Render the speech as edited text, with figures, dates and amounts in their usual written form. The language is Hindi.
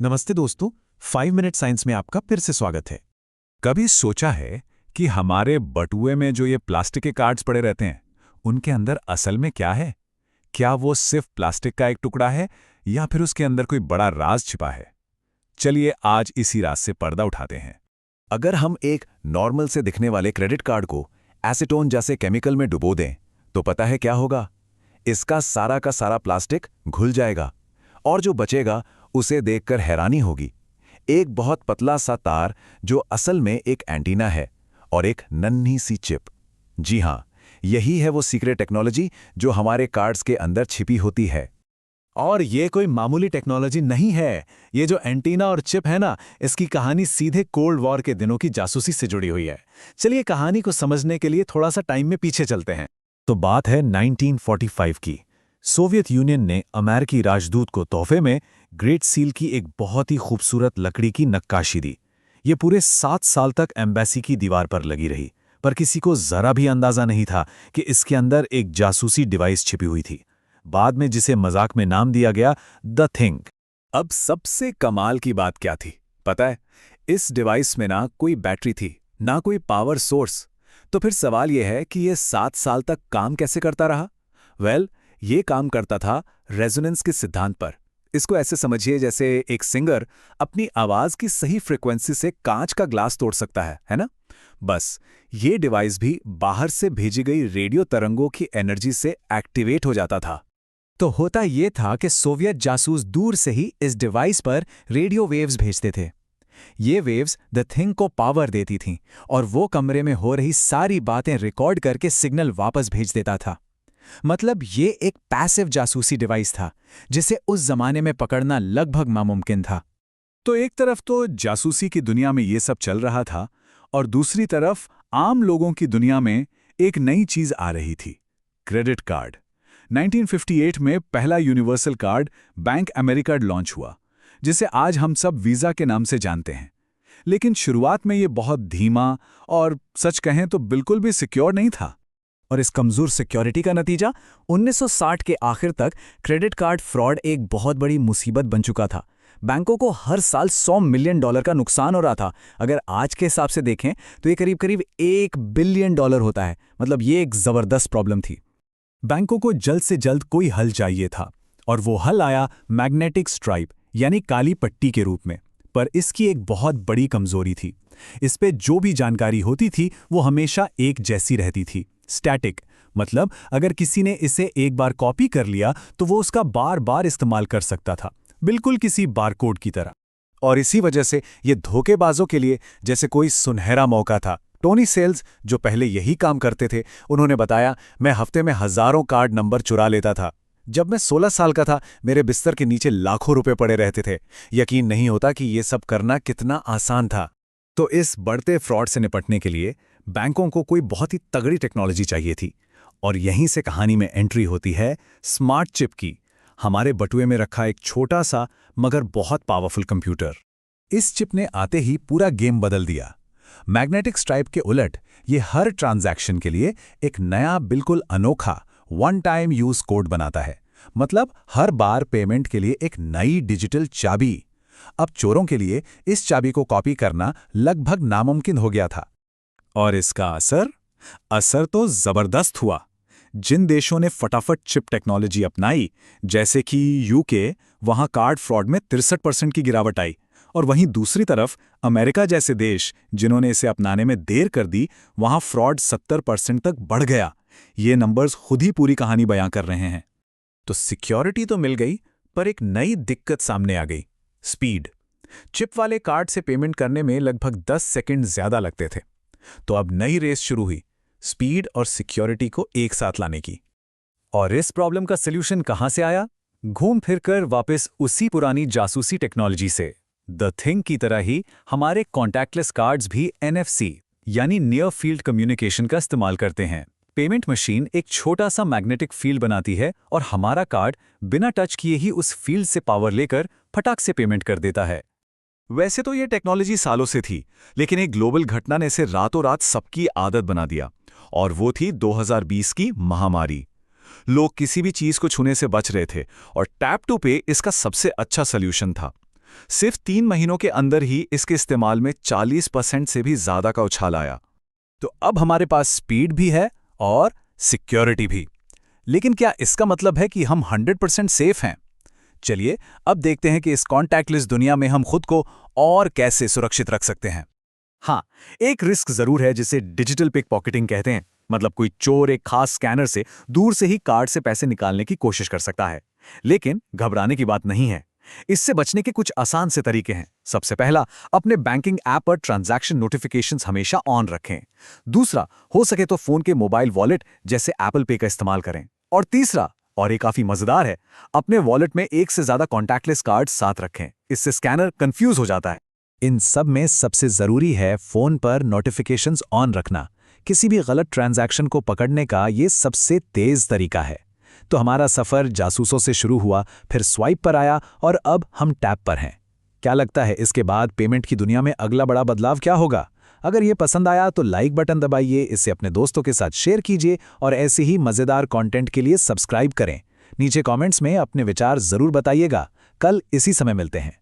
नमस्ते दोस्तों, 5 मिनट साइंस में आपका फिर से स्वागत है। कभी सोचा है कि हमारे बटुए में जो ये प्लास्टिक के कार्ड्स पड़े रहते हैं, उनके अंदर असल में क्या है? क्या वो सिर्फ प्लास्टिक का एक टुकड़ा है या फिर उसके अंदर कोई बड़ा राज छिपा है? चलिए आज इसी राज से पर्दा उठाते हैं। अगर हम एक नॉर्मल से दिखने वाले क्रेडिट कार्ड को एसीटोन जैसे केमिकल में डुबो दें, तो पता है क्या होगा? इसका सारा का सारा प्लास्टिक घुल जाएगा और जो बचेगा उसे देखकर हैरानी होगी। एक बहुत पतला सा तार जो असल में एक एंटीना है और एक नन्ही सी चिप। जी हाँ, यही है वो सीक्रेट टेक्नोलॉजी जो हमारे कार्ड्स के अंदर छिपी होती है। और ये कोई मामूली टेक्नोलॉजी नहीं है। ये जो एंटीना और चिप है ना, इसकी कहानी सीधे कोल्ड वॉर के दिनों की जासूसी से जुड़ी हुई है। चलिए कहानी को समझने के लिए थोड़ा सा टाइम में पीछे चलते हैं। तो बात है 1945 की। सोवियत यूनियन ने अमेरिकी राजदूत को तोहफे में ग्रेट सील की एक बहुत ही खूबसूरत लकड़ी की नक्काशी दी। ये पूरे 7 साल तक एम्बेसी की दीवार पर लगी रही, पर किसी को जरा भी अंदाजा नहीं था कि इसके अंदर एक जासूसी डिवाइस छिपी हुई थी, बाद में जिसे मजाक में नाम दिया गया द थिंग। अब सबसे कमाल की बात क्या थी, पता है? इस डिवाइस में ना कोई बैटरी थी, ना कोई पावर सोर्स। तो फिर सवाल यह है कि ये 7 साल तक काम कैसे करता रहा? ये काम करता था रेजोनेंस के सिद्धांत पर। इसको ऐसे समझिए जैसे एक सिंगर अपनी आवाज की सही फ्रीक्वेंसी से कांच का ग्लास तोड़ सकता है ना? बस ये डिवाइस भी बाहर से भेजी गई रेडियो तरंगों की एनर्जी से एक्टिवेट हो जाता था। तो होता ये था कि सोवियत जासूस दूर से ही इस डिवाइस पर रेडियो वेव्स भेजते थे। ये वेव्स द थिंग को पावर देती थीं और वो कमरे में हो रही सारी बातें रिकॉर्ड करके सिग्नल वापस भेज देता था। मतलब ये एक पैसिव जासूसी डिवाइस था जिसे उस जमाने में पकड़ना लगभग नामुमकिन था। तो एक तरफ तो जासूसी की दुनिया में ये सब चल रहा था और दूसरी तरफ आम लोगों की दुनिया में एक नई चीज आ रही थी, क्रेडिट कार्ड। 1958 में पहला universal card bank America launch हुआ, जिसे आज हम सब वीजा के नाम से जानते हैं। लेकिन शुरुआत में ये बहुत धीमा और सच कहें तो बिल्कुल भी सिक्योर नहीं था। और इस कमजोर सिक्योरिटी का नतीजा 1960 के आखिर तक क्रेडिट कार्ड फ्रॉड एक बहुत बड़ी मुसीबत बन चुका था। बैंकों को हर साल $100 मिलियन का नुकसान हो रहा था। अगर आज के हिसाब से देखें तो ये करीब करीब $1 बिलियन होता है। मतलब ये एक जबरदस्त प्रॉब्लम थी। बैंकों को जल्द से जल्द कोई हल चाहिए था और वो हल आया मैग्नेटिक स्ट्राइप यानी काली पट्टी के रूप में। पर इसकी एक बहुत बड़ी कमजोरी थी। इस पे जो भी जानकारी होती थी वो हमेशा एक जैसी रहती थी, स्टैटिक। मतलब अगर किसी ने इसे एक बार कॉपी कर लिया तो वो उसका बार बार इस्तेमाल कर सकता था, बिल्कुल किसी बारकोड की तरह। और इसी वजह से ये धोखेबाजों के लिए जैसे कोई सुनहरा मौका था। टोनी सेल्स, जो पहले यही काम करते थे, उन्होंने बताया, मैं हफ्ते में हजारों कार्ड नंबर चुरा लेता था। जब मैं 16 साल का था, मेरे बिस्तर के नीचे लाखों रुपए पड़े रहते थे। यकीन नहीं होता कि ये सब करना कितना आसान था। तो इस बढ़ते फ्रॉड से निपटने के लिए बैंकों को कोई बहुत ही तगड़ी टेक्नोलॉजी चाहिए थी। और यहीं से कहानी में एंट्री होती है स्मार्ट चिप की। हमारे बटुए में रखा एक छोटा सा मगर बहुत पावरफुल कंप्यूटर। इस चिप ने आते ही पूरा गेम बदल दिया। मैग्नेटिक स्ट्राइप के उलट ये हर ट्रांजैक्शन के लिए एक नया बिल्कुल अनोखा वन टाइम यूज कोड बनाता है। मतलब हर बार पेमेंट के लिए एक नई डिजिटल चाबी। अब चोरों के लिए इस चाबी को कॉपी करना लगभग नामुमकिन हो गया था। और इसका असर तो जबरदस्त हुआ। जिन देशों ने फटाफट चिप टेक्नोलॉजी अपनाई, जैसे कि यूके, वहां कार्ड फ्रॉड में 63% की गिरावट आई। और वहीं दूसरी तरफ अमेरिका जैसे देश, जिन्होंने इसे अपनाने में देर कर दी, वहां फ्रॉड 70% तक बढ़ गया। ये नंबर्स खुद ही पूरी कहानी बयां कर रहे हैं। तो सिक्योरिटी तो मिल गई, पर एक नई दिक्कत सामने आ गई, स्पीड। चिप वाले कार्ड से पेमेंट करने में लगभग 10 सेकंड ज्यादा लगते थे। तो अब नई रेस शुरू हुई, स्पीड और सिक्योरिटी को एक साथ लाने की। और इस प्रॉब्लम का सॉल्यूशन कहां से आया? घूम फिरकर वापस उसी पुरानी जासूसी टेक्नोलॉजी से। द थिंग की तरह ही हमारे कॉन्टैक्टलेस कार्ड्स भी NFC यानी नियर फील्ड कम्युनिकेशन का इस्तेमाल करते हैं। पेमेंट मशीन एक छोटा सा मैग्नेटिक फील्ड बनाती है और हमारा कार्ड बिना टच किए ही उस फील्ड से पावर लेकर फटाक से पेमेंट कर देता है। वैसे तो ये टेक्नोलॉजी सालों से थी, लेकिन एक ग्लोबल घटना ने इसे रातों रात सबकी आदत बना दिया। और वो थी 2020 की महामारी। लोग किसी भी चीज को छूने से बच रहे थे और टैप टू पे इसका सबसे अच्छा सल्यूशन था। सिर्फ 3 महीनों के अंदर ही इसके इस्तेमाल में 40% से भी ज्यादा का उछाल आया। तो अब हमारे पास स्पीड भी है और सिक्योरिटी भी। लेकिन क्या इसका मतलब है कि हम 100% सेफ हैं? चलिए अब देखते हैं कि इस कॉन्टैक्टलेस दुनिया में हम खुद को और कैसे सुरक्षित रख सकते हैं। हाँ, एक रिस्क जरूर है जिसे डिजिटल पिक पॉकेटिंग कहते हैं। मतलब कोई चोर एक खास स्कैनर से दूर से ही कार्ड से पैसे निकालने की कोशिश कर सकता है। लेकिन घबराने की बात नहीं है। इससे बचने के कुछ आसान से तरीके हैं। सबसे पहला, अपने बैंकिंग ऐप पर ट्रांजैक्शन नोटिफिकेशंस हमेशा ऑन रखें। दूसरा, हो सके तो फोन के मोबाइल वॉलेट जैसे एप्पल पे का इस्तेमाल करें। और तीसरा, और ये काफी मजेदार है, अपने वॉलेट में एक से ज्यादा कॉन्टैक्टलेस कार्ड साथ रखें। इससे स्कैनर कंफ्यूज हो जाता है। इन सब में सबसे जरूरी है फोन पर नोटिफिकेशंस ऑन रखना। किसी भी गलत ट्रांजैक्शन को पकड़ने का ये सबसे तेज तरीका है। तो हमारा सफर जासूसों से शुरू हुआ, फिर स्वाइप पर आया और अब हम टैप पर हैं। क्या लगता है इसके बाद पेमेंट की दुनिया में अगला बड़ा बदलाव क्या होगा? अगर ये पसंद आया तो लाइक बटन दबाइए, इसे अपने दोस्तों के साथ शेयर कीजिए और ऐसे ही मजेदार कंटेंट के लिए सब्सक्राइब करें। नीचे कमेंट्स में अपने विचार जरूर बताइएगा। कल इसी समय मिलते हैं।